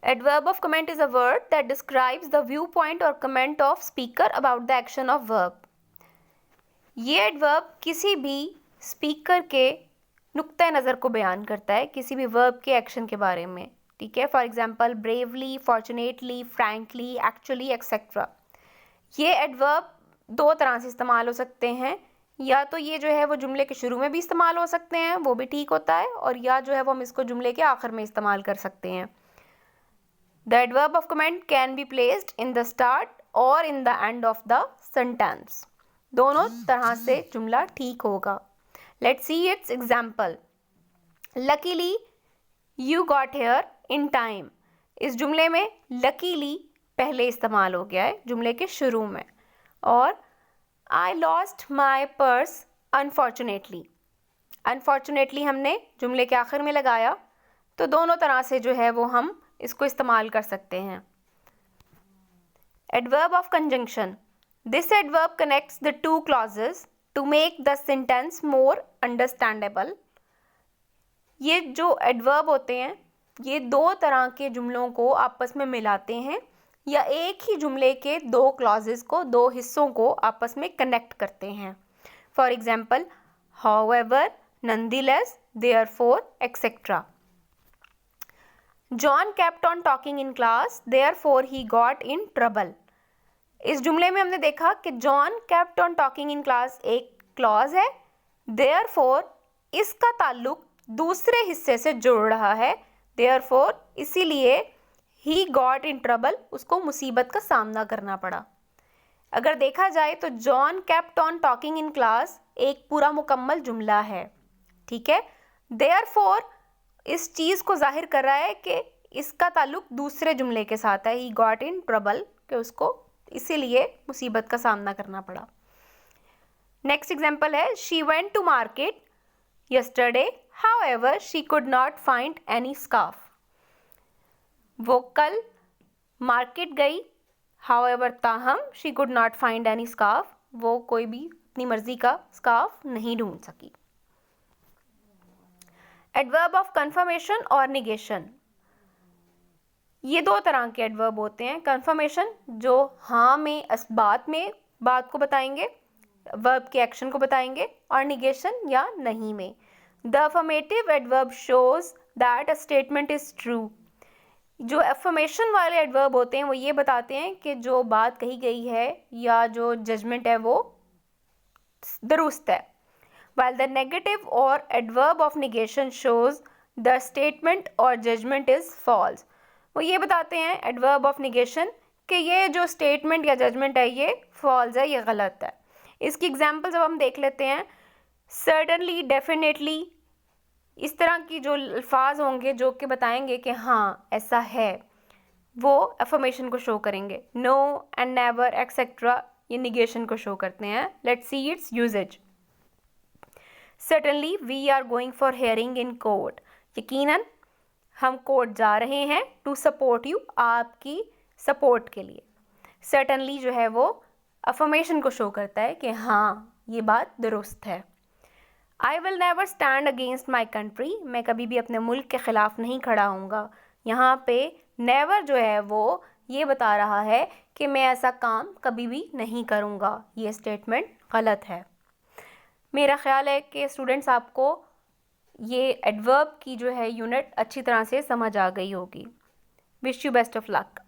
Adverb of comment is a word that describes the viewpoint or comment of speaker about the action of verb. ये adverb किसी भी speaker के नुक्ता नज़र को बयान करता है किसी भी verb के action के बारे में, ठीक है। For example bravely, fortunately, frankly, actually, etc. ये adverb दो तरह से इस्तेमाल हो सकते हैं, या तो ये जो है वो जुमले के शुरू में भी इस्तेमाल हो सकते हैं, वो भी ठीक होता है, और या जो है वो हम इसको जुमले के आखिर में इस्तेमाल कर सकते हैं। The adverb of comment can be placed in the start or in the end of the sentence. दोनों तरह से जुमला ठीक होगा। Let's see its example. Luckily, you got here in time. इस जुमले में luckily पहले इस्तेमाल हो गया है जुमले के शुरू में, और I lost my purse unfortunately. Unfortunately हमने जुमले के आखिर में लगाया, तो दोनों तरह से जो है वो हम इसको इस्तेमाल कर सकते हैं। Adverb of conjunction. This adverb connects the two clauses to make the sentence more understandable. ये जो adverb होते हैं ये दो तरह के जुमलों को आपस में मिलाते हैं, या एक ही जुमले के दो clauses को, दो हिस्सों को आपस में connect करते हैं। For example, however, nonetheless, therefore, etc. John kept on talking in class, therefore he got in trouble. इस जुमले में हमने देखा कि John kept on talking in class एक क्लॉज है, therefore इसका ताल्लुक दूसरे हिस्से से जुड़ रहा है, therefore इसीलिए he got in trouble, उसको मुसीबत का सामना करना पड़ा। अगर देखा जाए तो John kept on talking in class एक पूरा मुकम्मल जुमला है, ठीक है। therefore इस चीज़ को जाहिर कर रहा है कि इसका ताल्लुक दूसरे जुमले के साथ है, he got in trouble, कि उसको इसीलिए मुसीबत का सामना करना पड़ा। नेक्स्ट एग्जाम्पल है she went to market yesterday, however she could not find any scarf. वो कल मार्केट गई, however ताहम she could not find any scarf, वो कोई भी अपनी मर्जी का स्कार्फ नहीं ढूंढ सकी। एडवर्ब ऑफ कन्फर्मेशन और निगेशन, ये दो तरह के एडवर्ब होते हैं। कन्फर्मेशन जो हाँ में बात को बताएंगे, वर्ब के एक्शन को बताएंगे, और निगेशन या नहीं में। The affirmative adverb shows that a statement is true. जो अफर्मेशन वाले एडवर्ब होते हैं वो ये बताते हैं कि जो बात कही गई है या जो जजमेंट है वो दुरुस्त है। While the negative or adverb of negation shows the statement or judgment is false. वो ये बताते हैं adverb of negation कि ये जो statement या judgment है ये false है, ये गलत है। इसकी एग्जाम्पल जब हम देख लेते हैं, certainly, definitely, इस तरह की जो अल्फाज होंगे जो कि बताएंगे कि हाँ ऐसा है, वो affirmation को शो करेंगे। No and never etc. ये negation को शो करते हैं। Let's see its usage. Certainly we are going for hearing in court. यकीनन हम कोर्ट जा रहे हैं to support you, आपकी सपोर्ट के लिए। Certainly जो है वो affirmation को शो करता है कि हाँ ये बात दुरुस्त है। I will never stand against my country. मैं कभी भी अपने मुल्क के ख़िलाफ़ नहीं खड़ा होऊंगा। यहाँ पे never जो है वो ये बता रहा है कि मैं ऐसा काम कभी भी नहीं करूँगा, ये स्टेटमेंट गलत है। मेरा ख्याल है कि स्टूडेंट्स आपको ये एडवर्ब की जो है यूनिट अच्छी तरह से समझ आ गई होगी। Wish you best of luck.